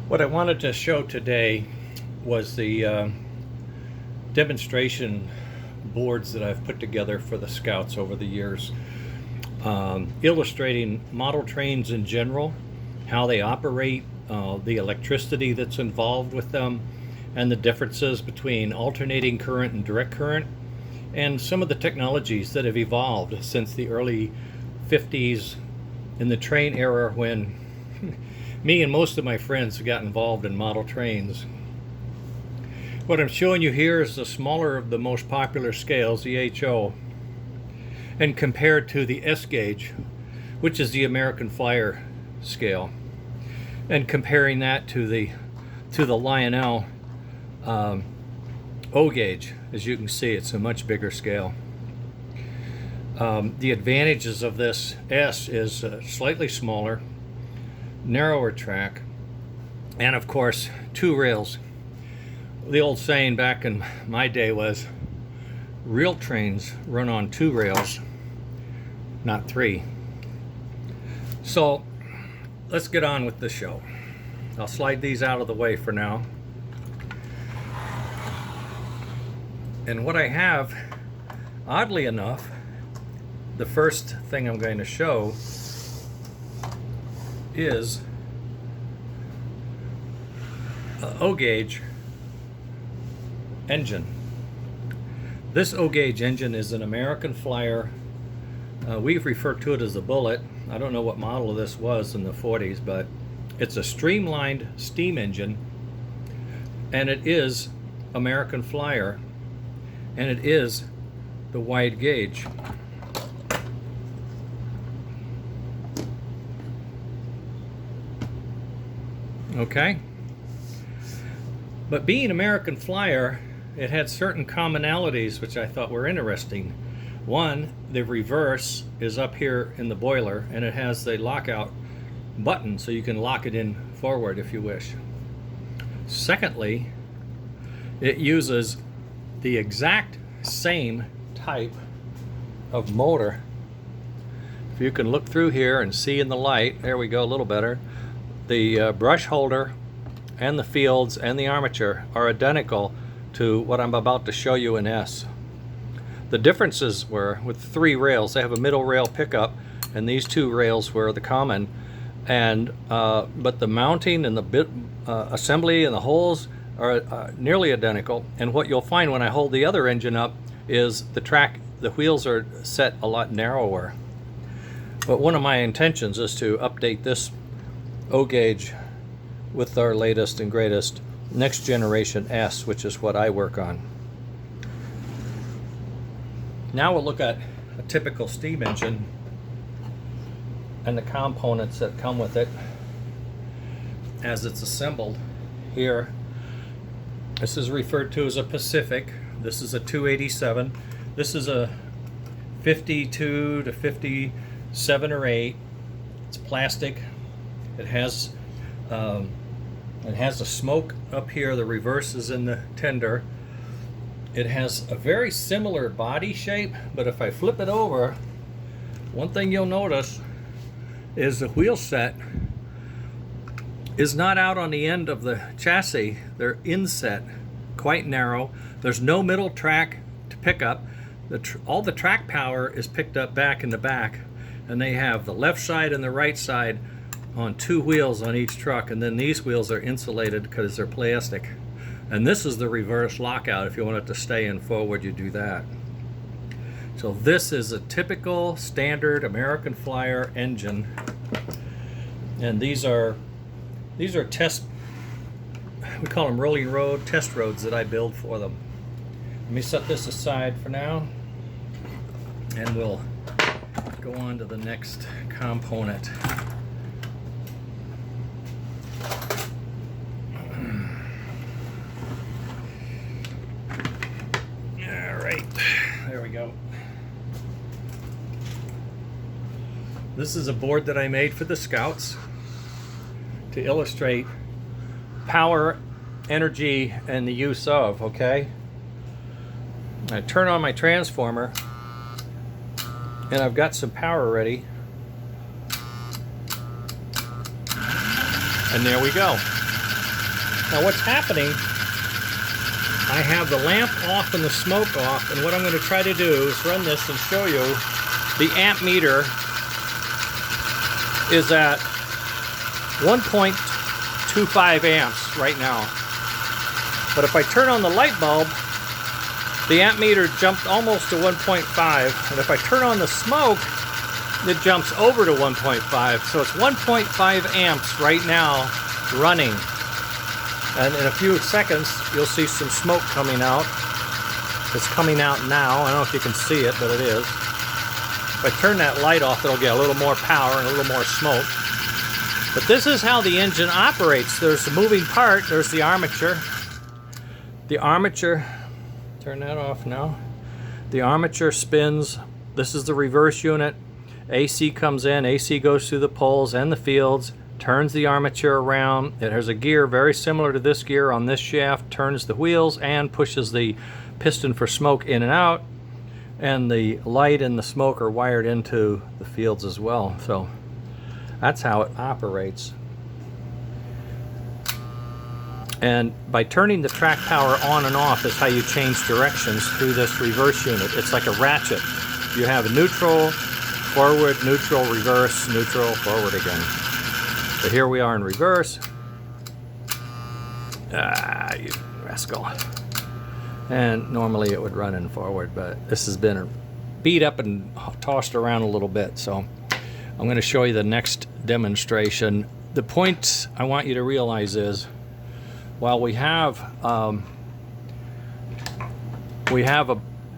What I wanted to show today was the demonstration boards that I've put together for the Scouts over the years, illustrating model trains in general, how they operate, the electricity that's involved with them, and the differences between alternating current and direct current, and some of the technologies that have evolved since the early 50s in the train era when me and most of my friends got involved in model trains. What I'm showing you here is the smaller of the most popular scales, the HO, and compared to the S gauge, which is the American Flyer scale, and comparing that to the Lionel O gauge. As you can see, it's a much bigger scale. The advantages of this S is slightly smaller, narrower track, and of course 2 rails. The old saying back in my day was real trains run on 2 rails, not 3. So let's get on with the show. I'll slide these out of the way for now. And what I have, oddly enough, the first thing I'm going to show is an O gauge engine. This O gauge engine is an American Flyer. We've referred to it as a Bullet. I don't know what model of this was in the 40s, but it's a streamlined steam engine, and it is American Flyer, and it is the wide gauge. Okay, but being American Flyer, it had certain commonalities which I thought were interesting. One, the reverse is up here in the boiler, and it has the lockout button so you can lock it in forward if you wish. Secondly, it uses the exact same type of motor. If you can look through here and see in the light, there we go, a little better. The brush holder and the fields and the armature are identical to what I'm about to show you in S. The differences were with 3 rails. They have a middle rail pickup, and these 2 rails were the common. And but the mounting and the bit assembly and the holes are nearly identical. And what you'll find when I hold the other engine up is the wheels are set a lot narrower. But one of my intentions is to update this O gauge with our latest and greatest next generation S, which is what I work on. Now we'll look at a typical steam engine and the components that come with it as it's assembled. Here, this is referred to as a Pacific. This is a 287. This is a 52 to 57 or 8. It's plastic. It has a smoke up here. The reverse is in the tender. It has a very similar body shape, but if I flip it over, one thing you'll notice is the wheel set is not out on the end of the chassis. They're inset, quite narrow. There's no middle track to pick up. All the track power is picked up back in the back, and they have the left side and the right side on 2 wheels on each truck, and then these wheels are insulated because they're plastic. And this is the reverse lockout. If you want it to stay in forward, you do that. So this is a typical standard American Flyer engine, and these are test, we call them rolling road test roads that I build for them. Let me set this aside for now, and we'll go on to the next component. There we go. This is a board that I made for the Scouts to illustrate power, energy, and the use of, okay? I turn on my transformer, and I've got some power ready. And there we go. Now what's happening, I have the lamp off and the smoke off, and what I'm going to try to do is run this and show you the amp meter is at 1.25 amps right now. But if I turn on the light bulb, the amp meter jumped almost to 1.5, and if I turn on the smoke, it jumps over to 1.5. So it's 1.5 amps right now running. And in a few seconds, you'll see some smoke coming out. It's coming out now. I don't know if you can see it, but it is. If I turn that light off, it'll get a little more power and a little more smoke. But this is how the engine operates. There's a moving part. There's the armature. The armature, turn that off now. The armature spins. This is the reverse unit. AC comes in, AC goes through the poles and the fields, turns the armature around. It has a gear very similar to this gear on this shaft, turns the wheels and pushes the piston for smoke in and out. And the light and the smoke are wired into the fields as well. So that's how it operates. And by turning the track power on and off is how you change directions through this reverse unit. It's like a ratchet. You have a neutral, forward, neutral, reverse, neutral, forward again. So here we are in reverse. Ah, you rascal. And normally it would run in forward, but this has been beat up and tossed around a little bit. So I'm going to show you the next demonstration. The point I want you to realize is, while we have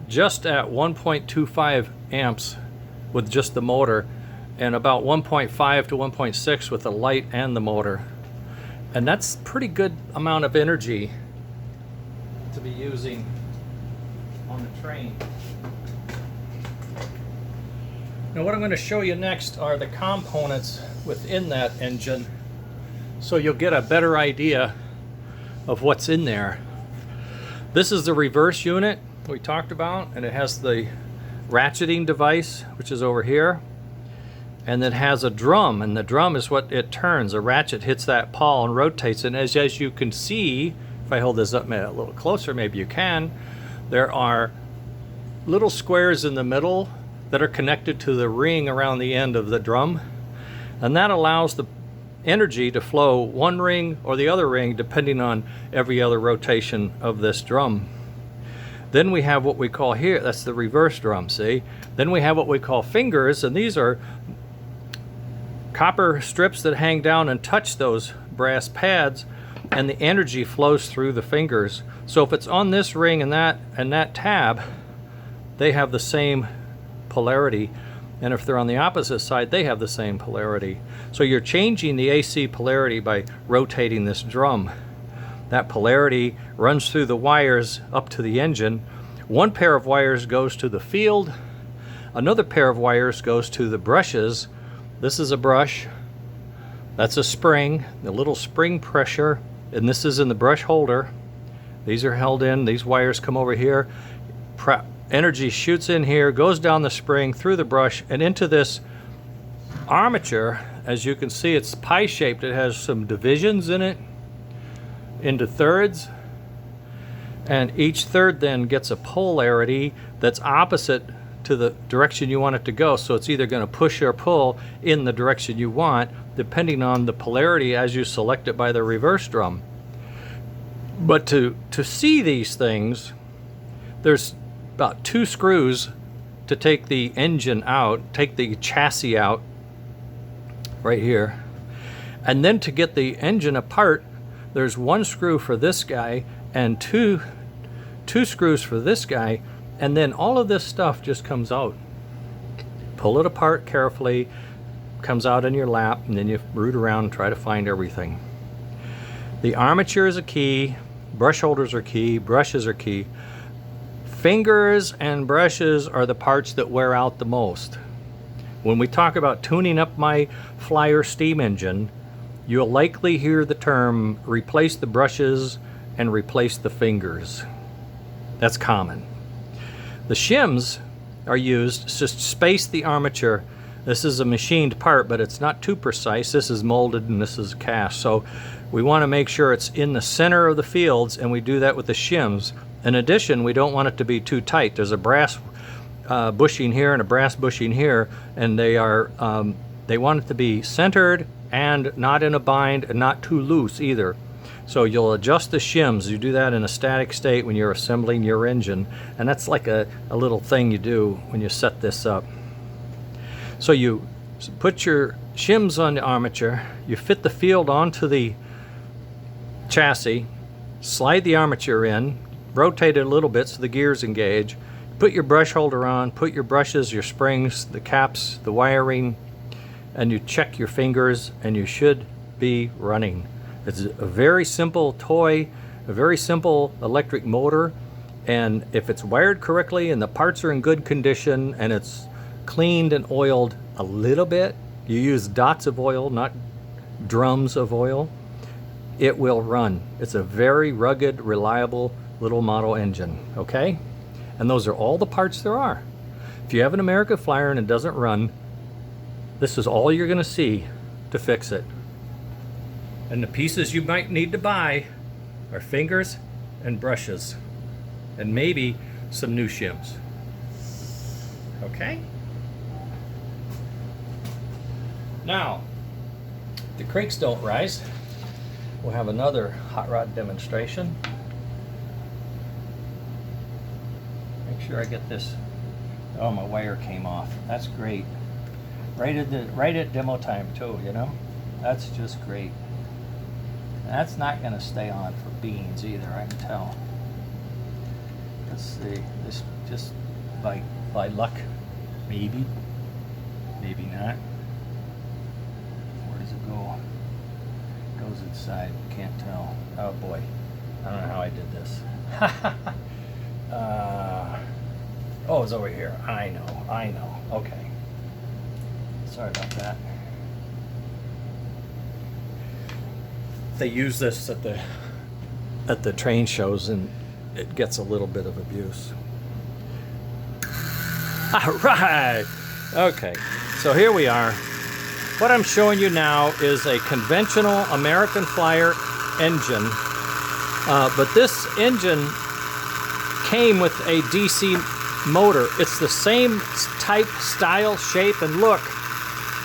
just at 1.25 amps with just the motor, and about 1.5 to 1.6 with the light and the motor, and that's pretty good amount of energy to be using on the train. Now what I'm going to show you next are the components within that engine, so you'll get a better idea of what's in there. This is the reverse unit we talked about, and it has the ratcheting device, which is over here, and it has a drum, and the drum is what it turns. A ratchet hits that pawl and rotates it, and as you can see, if I hold this up a little closer, maybe you can, there are little squares in the middle that are connected to the ring around the end of the drum, and that allows the energy to flow one ring or the other ring depending on every other rotation of this drum. Then we have what we call here, that's the reverse drum, see? Then we have what we call fingers, and these are copper strips that hang down and touch those brass pads, and the energy flows through the fingers. So if it's on this ring and that tab, they have the same polarity. And if they're on the opposite side, they have the same polarity. So you're changing the AC polarity by rotating this drum. That polarity runs through the wires up to the engine. One pair of wires goes to the field. Another pair of wires goes to the brushes. This is a brush. That's a spring, the little spring pressure. And this is in the brush holder. These are held in. These wires come over here. Energy shoots in here, goes down the spring, through the brush, and into this armature. As you can see, it's pie-shaped. It has some divisions in it into thirds, and each third then gets a polarity that's opposite to the direction you want it to go. So it's either going to push or pull in the direction you want, depending on the polarity as you select it by the reverse drum. But to see these things, there's about 2 screws to take the engine out, take the chassis out right here. And then to get the engine apart, there's 1 screw for this guy and two screws for this guy, and then all of this stuff just comes out. Pull it apart carefully, comes out in your lap, and then you root around and try to find everything. The armature is a key, brush holders are key, brushes are key. Fingers and brushes are the parts that wear out the most. When we talk about tuning up my Flyer steam engine, you'll likely hear the term replace the brushes and replace the fingers. That's common. The shims are used to space the armature This is a machined part, but it's not too precise. This is molded and this is cast. So we want to make sure it's in the center of the fields, and we do that with the shims. In addition, we don't want it to be too tight. There's a brass bushing here and a brass bushing here, and they want it to be centered and not in a bind and not too loose either. So you'll adjust the shims. You do that in a static state when you're assembling your engine, and that's like a little thing you do when you set this up. So you put your shims on the armature, you fit the field onto the chassis, slide the armature in, rotate it a little bit so the gears engage, put your brush holder on, put your brushes, your springs, the caps, the wiring, and you check your fingers, and you should be running. It's a very simple toy, a very simple electric motor, and if it's wired correctly and the parts are in good condition and it's cleaned and oiled a little bit, you use dots of oil, not drums of oil, it will run. It's a very rugged, reliable little model engine, okay? And those are all the parts there are. If you have an American Flyer and it doesn't run, this is all you're gonna see to fix it. And the pieces you might need to buy are fingers and brushes, and maybe some new shims. Okay? Now, the creeks don't rise. We'll have another hot rod demonstration. Make sure I get this. Oh, my wire came off. That's great. Right at demo time too, you know? That's just great. That's not going to stay on for beans either, I can tell. Let's see, this just by luck, maybe, maybe not. Where does it go? It goes inside, can't tell. Oh boy, I don't know how I did this. Oh, it's over here. I know. Okay. Sorry about that. They use this at the train shows, and it gets a little bit of abuse. All right. Okay. So here we are. What I'm showing you now is a conventional American Flyer engine, but this engine came with a DC motor. It's the same type, style, shape, and look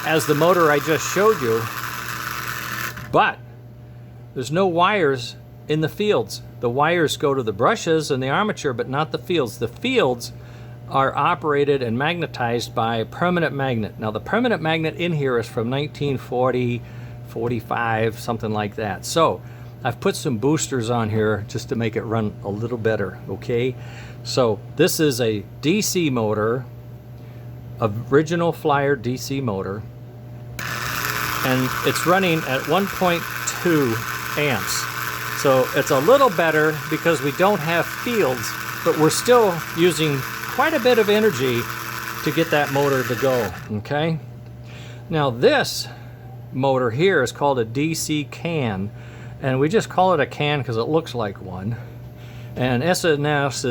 as the motor I just showed you, but there's no wires in the fields. The wires go to the brushes and the armature, but not the fields. The fields are operated and magnetized by a permanent magnet. Now the permanent magnet in here is from 1940, 45, something like that. So I've put some boosters on here just to make it run a little better, okay? So this is a DC motor, original Flyer DC motor, and it's running at 1.2 amps. So it's a little better because we don't have fields, but we're still using quite a bit of energy to get that motor to go, okay? Now this motor here is called a DC can, and we just call it a can because it looks like one. And SNS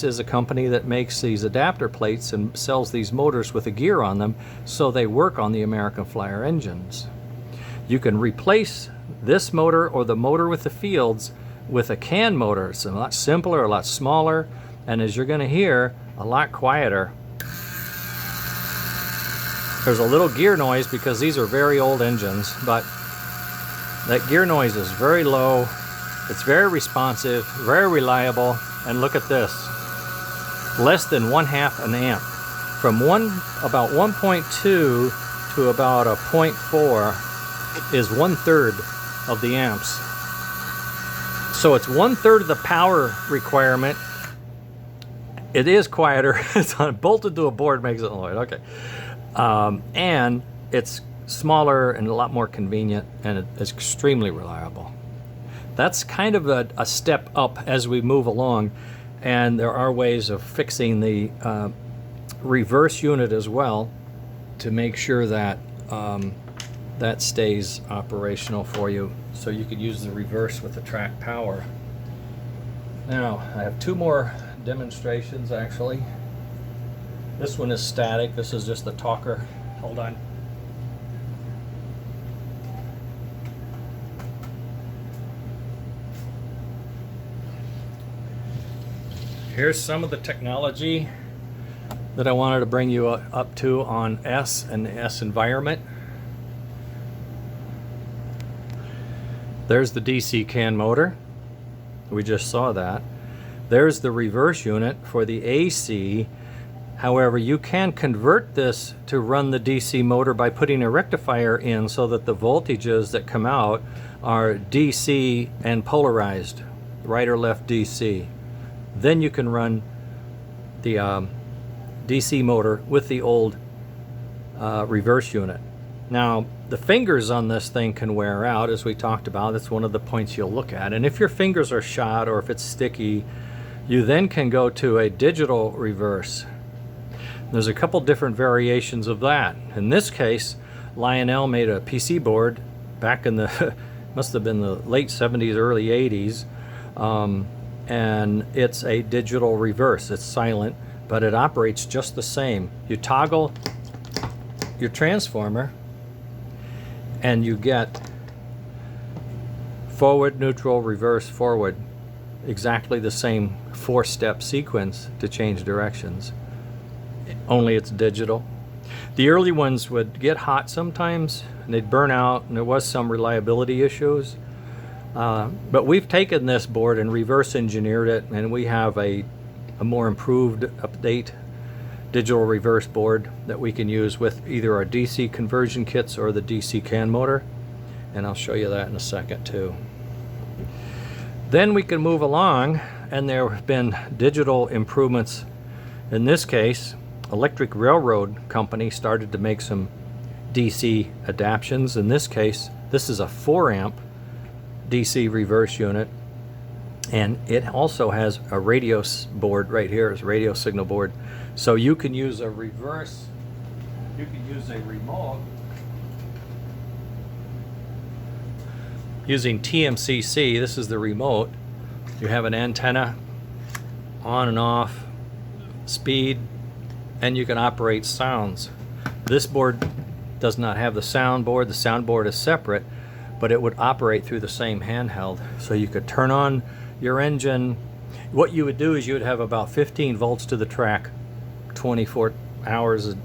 is a company that makes these adapter plates and sells these motors with a gear on them, so they work on the American Flyer engines. You can replace this motor or the motor with the fields with a can motor. It's a lot simpler, a lot smaller, and as you're going to hear, a lot quieter. There's a little gear noise because these are very old engines, but that gear noise is very low. It's very responsive, very reliable, and look at this. Less than 1/2 an amp. From about 1.2 to about a 0.4 is 1/3 of the amps. So it's 1/3 of the power requirement. It is quieter. It's bolted to a board, makes it noise. Okay. And it's smaller and a lot more convenient, and it's extremely reliable. That's kind of a step up as we move along, and there are ways of fixing the reverse unit as well to make sure that that stays operational for you, so you could use the reverse with the track power. Now I have two more demonstrations actually. This one is static. This is just the talker. Hold on. Here's some of the technology that I wanted to bring you up to on S and the S environment. There's the DC can motor. We just saw that. There's the reverse unit for the AC. However, you can convert this to run the DC motor by putting a rectifier in so that the voltages that come out are DC and polarized, right or left DC. Then you can run the DC motor with the old reverse unit. Now, the fingers on this thing can wear out, as we talked about. That's one of the points you'll look at. And if your fingers are shot or if it's sticky, you then can go to a digital reverse. There's a couple different variations of that. In this case, Lionel made a PC board back in the, must have been the late 70s, early 80s. And it's a digital reverse. It's silent, but it operates just the same. You toggle your transformer and you get forward, neutral, reverse, forward. Exactly the same 4-step sequence to change directions. Only it's digital. The early ones would get hot sometimes and they'd burn out, and there was some reliability issues. But we've taken this board and reverse engineered it, and we have a more improved update digital reverse board that we can use with either our DC conversion kits or the DC can motor, and I'll show you that in a second too. Then we can move along, and there have been digital improvements. In this case, Electric Railroad Company started to make some DC adaptions. In this case, this is a 4-amp DC reverse unit, and it also has a radio board right here, is a radio signal board. So you can use a reverse, you can use a remote using TMCC. This is the remote. You have an antenna, on and off, speed, and you can operate sounds. This board does not have the soundboard. The soundboard is separate, but it would operate through the same handheld. So you could turn on your engine. What you would do is you would have about 15 volts to the track, 24 hours.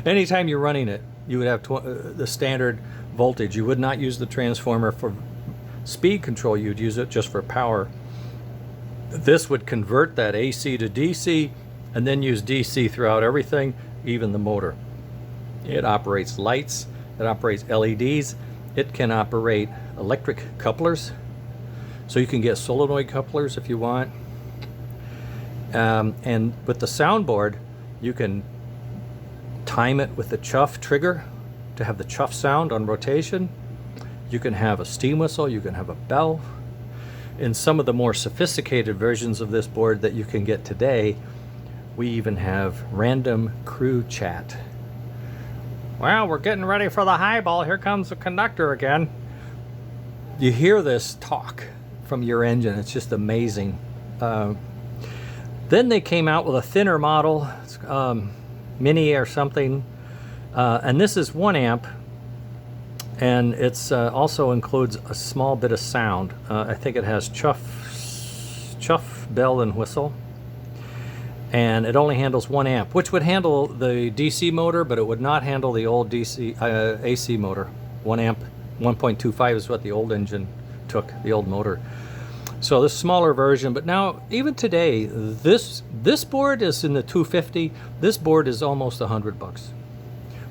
Anytime you're running it, you would have the standard voltage. You would not use the transformer for speed control. You'd use it just for power. This would convert that AC to DC and then use DC throughout everything, even the motor. It operates lights, it operates LEDs, it can operate electric couplers, so you can get solenoid couplers if you want. And with the soundboard, you can time it with the chuff trigger to have the chuff sound on rotation. You can have a steam whistle, you can have a bell. In some of the more sophisticated versions of this board that you can get today, we even have random crew chat. Well, we're getting ready for the highball. Here comes the conductor again. You hear this talk from your engine. It's just amazing. Then they came out with a thinner model, Mini or something. And this is 1 amp. And it's also includes a small bit of sound. I think it has chuff, bell, and whistle. And it only handles 1 amp, which would handle the DC motor, but it would not handle the old DC AC motor. 1 amp, 1.25 is what the old engine took, the old motor. So this smaller version, but now even today, this board is in the $250. This board is almost $100.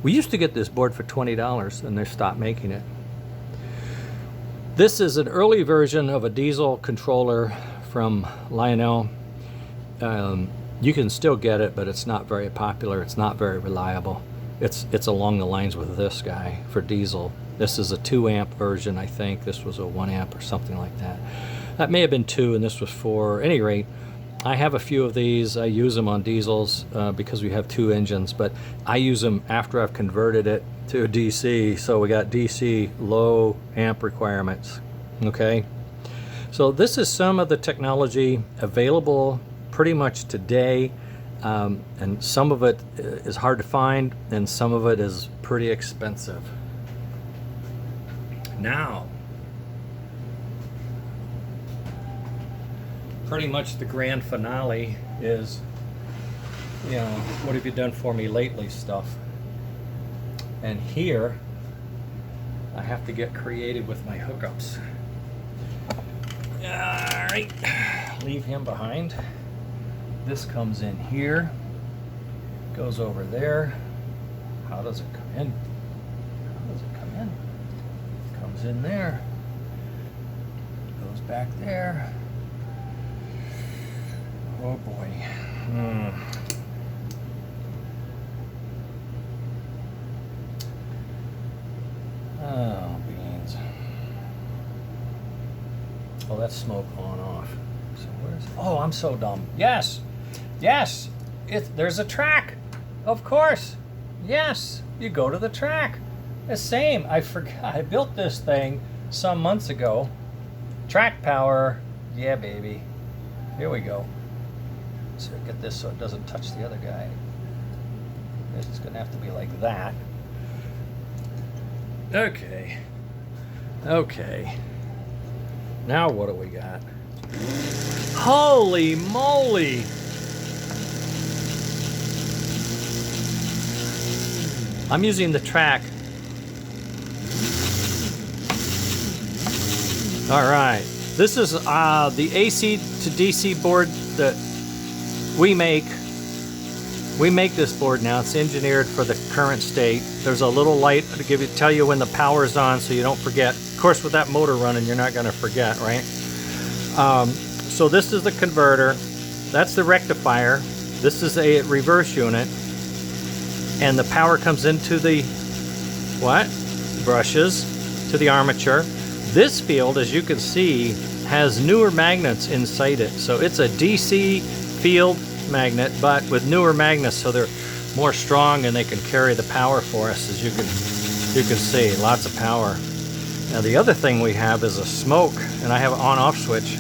We used to get this board for $20, and they stopped making it. This is an early version of a diesel controller from Lionel. You can still get it, but it's not very popular. It's not very reliable. It's along the lines with this guy for diesel. This is a 2 amp version, I think. This was a 1 amp or something like that. That may have been 2, and this was 4. At any rate, I have a few of these. I use them on diesels because we have 2 engines, but I use them after I've converted it to DC. So we got DC low amp requirements. Okay. So this is some of the technology available pretty much today, And some of it is hard to find, and some of it is pretty expensive. Now, pretty much the grand finale is, you know, what have you done for me lately stuff. And here, I have to get creative with my hookups. All right, leave him behind. This comes in here, goes over there. How does it come in? How does it come in? Comes in there, goes back there. Oh boy. Oh, beans. Oh, that's smoke on off. So where's... Oh, I'm so dumb. Yes. Yes. There's a track. Of course. Yes. You go to the track. The same. I forgot. I built this thing some months ago. Track power. Yeah, baby. Here we go. So get this so it doesn't touch the other guy. This is going to have to be like that. Okay. Okay. Now what do we got? Holy moly! I'm using the track. All right. This is the AC to DC board that we make. We make this board now. It's engineered for the current state. There's a little light to tell you when the power's on so you don't forget. Of course, with that motor running, you're not going to forget, right? So this is the converter. That's the rectifier. This is a reverse unit. And the power comes into the brushes to the armature. This field, as you can see, has newer magnets inside it. So it's a DC field magnet, but with newer magnets, so they're more strong and they can carry the power for us. As you can see, lots of power. Now the other thing we have is a smoke, and I have an on-off switch.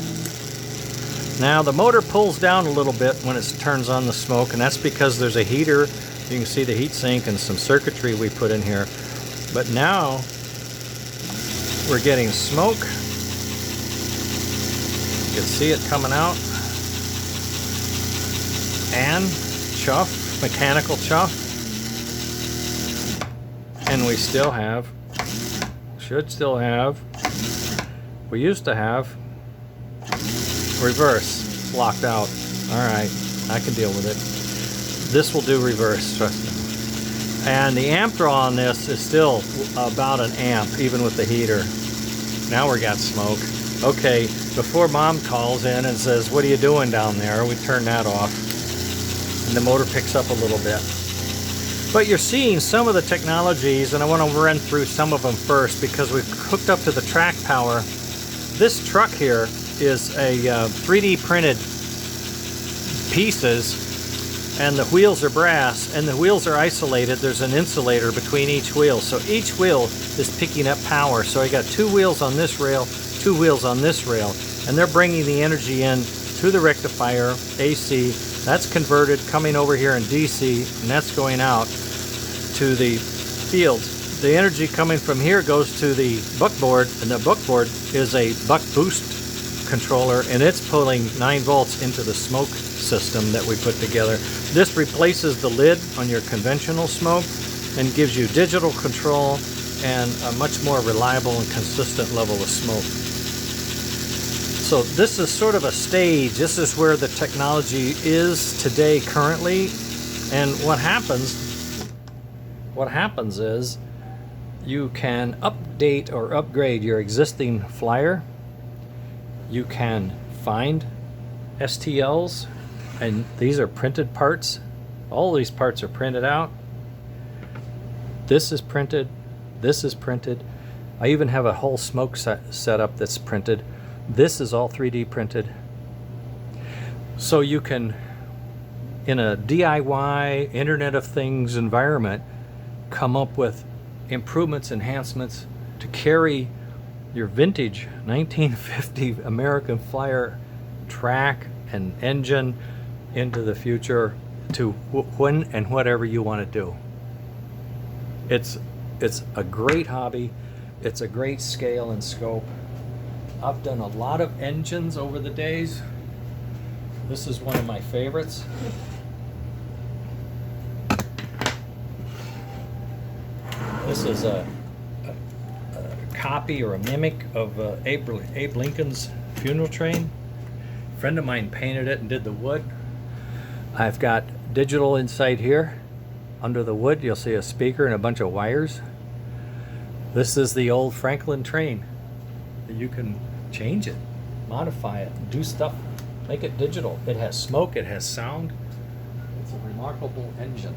Now the motor pulls down a little bit when it turns on the smoke, and that's because there's a heater. You can see the heat sink and some circuitry we put in here. But now we're getting smoke. You can see it coming out. And chuff, mechanical chuff. And we still have, we used to have reverse. It's locked out. All right, I can deal with it. This will do reverse, trust me. And the amp draw on this is still about an amp, even with the heater. Now we got smoke. Okay, before Mom calls in and says, "What are you doing down there?" we turn that off. And the motor picks up a little bit. But you're seeing some of the technologies, and I want to run through some of them first because we've hooked up to the track power. This truck here is a 3D printed pieces, and the wheels are brass, and the wheels are isolated. There's an insulator between each wheel, so each wheel is picking up power. So I got 2 wheels on this rail, 2 wheels on this rail, and they're bringing the energy in to the rectifier, AC. That's converted, coming over here in DC, and that's going out to the field. The energy coming from here goes to the buckboard, and the buckboard is a buck boost controller, and it's pulling 9 volts into the smoke system that we put together. This replaces the lid on your conventional smoke and gives you digital control and a much more reliable and consistent level of smoke. So this is sort of a stage. This is where the technology is today currently. And what happens is you can update or upgrade your existing flyer. You can find STLs, and these are printed parts. All these parts are printed out. This is printed. This is printed. I even have a whole smoke setup that's printed. This is all 3D printed. So you can, in a DIY, Internet of Things environment, come up with improvements, enhancements to carry your vintage 1950 American Flyer track and engine into the future. to when and whatever you want to do. It's a great hobby. It's a great scale and scope. I've done a lot of engines over the days. This is one of my favorites. This is a copy or a mimic of Abe Lincoln's funeral train. A friend of mine painted it and did the wood. I've got digital inside here. Under the wood you'll see a speaker and a bunch of wires. This is the old Franklin train. You can change it, modify it, do stuff, make it digital. It has smoke, it has sound. It's a remarkable engine.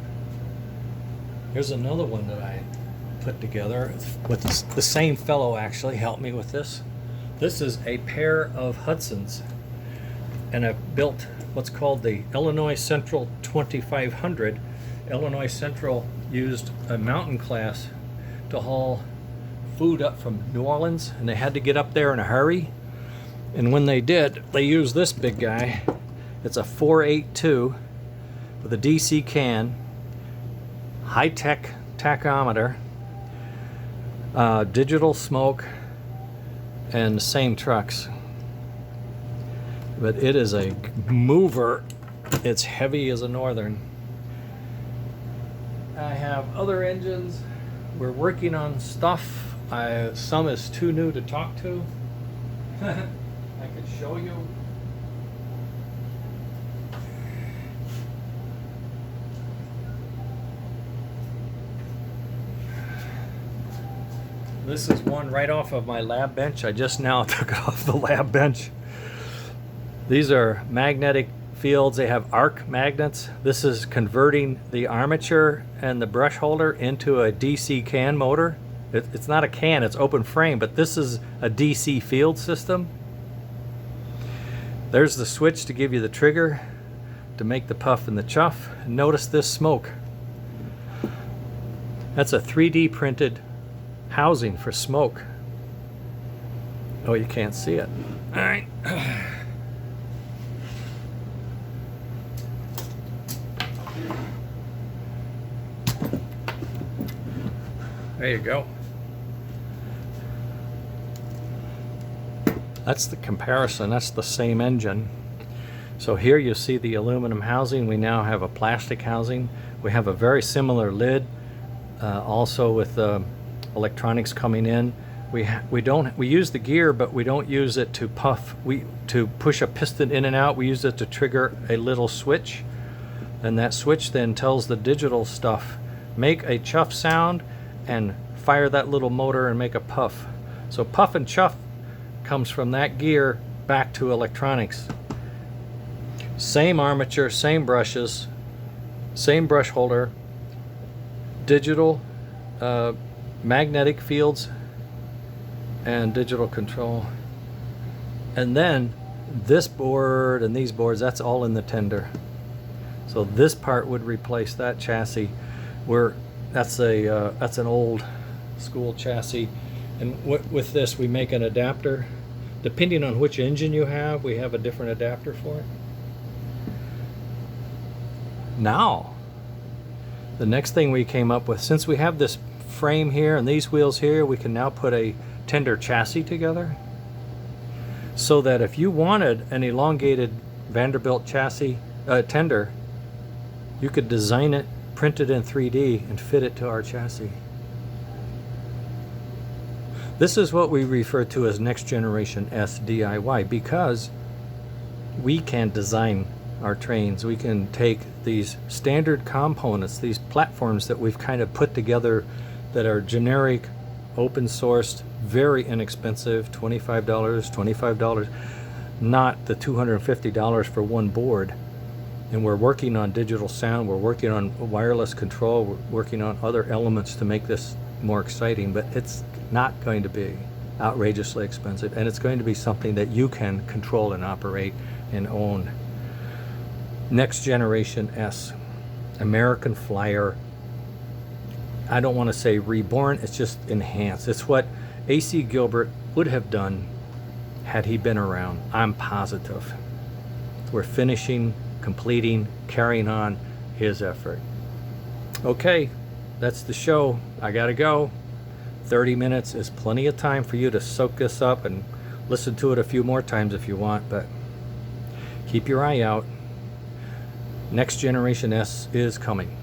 Here's another one that I put together with the same fellow actually helped me with this. This is a pair of Hudsons, and I've built what's called the Illinois Central 2500. Illinois Central used a mountain class to haul food up from New Orleans, and they had to get up there in a hurry. And when they did, they used this big guy. It's a 482 with a DC can, high-tech tachometer, digital smoke, and the same trucks. But it is a mover. It's heavy as a Northern. I have other engines. We're working on stuff. Some is too new to talk to. I could show you. This is one right off of my lab bench. I just now took it off the lab bench. These are magnetic fields. They have arc magnets. This is converting the armature and the brush holder into a DC can motor. It's not a can, it's open frame, but this is a DC field system. There's the switch to give you the trigger to make the puff and the chuff. Notice this smoke. That's a 3D printed housing for smoke. Oh, you can't see it. All right. There you go. That's the comparison. That's the same engine. So here you see the aluminum housing. We now have a plastic housing. We have a very similar lid, also with electronics coming in. We use the gear, but we don't use it to puff. To push a piston in and out. We use it to trigger a little switch, and that switch then tells the digital stuff, make a chuff sound, and fire that little motor and make a puff. So puff and chuff comes from that gear back to electronics. Same armature, same brushes, same brush holder, digital magnetic fields, and digital control. And then this board and these boards, that's all in the tender. So this part would replace that chassis. That's an old school chassis, and with this we make an adapter. Depending on which engine you have, we have a different adapter for it. Now, the next thing we came up with, since we have this frame here and these wheels here, we can now put a tender chassis together, so that if you wanted an elongated Vanderbilt chassis tender, you could design it, print it in 3D, and fit it to our chassis. This is what we refer to as next generation S DIY, because we can design our trains. We can take these standard components, these platforms that we've kind of put together that are generic, open sourced, very inexpensive, $25, not the $250 for one board. And we're working on digital sound, we're working on wireless control, we're working on other elements to make this more exciting, but it's not going to be outrageously expensive, and it's going to be something that you can control and operate and own. Next generation S, American Flyer. I don't want to say reborn, it's just enhanced. It's what A.C. Gilbert would have done had he been around. I'm positive. We're finishing, completing, carrying on his effort. Okay, that's the show. I gotta go. 30 minutes is plenty of time for you to soak this up and listen to it a few more times if you want, but keep your eye out. Next Generation S is coming.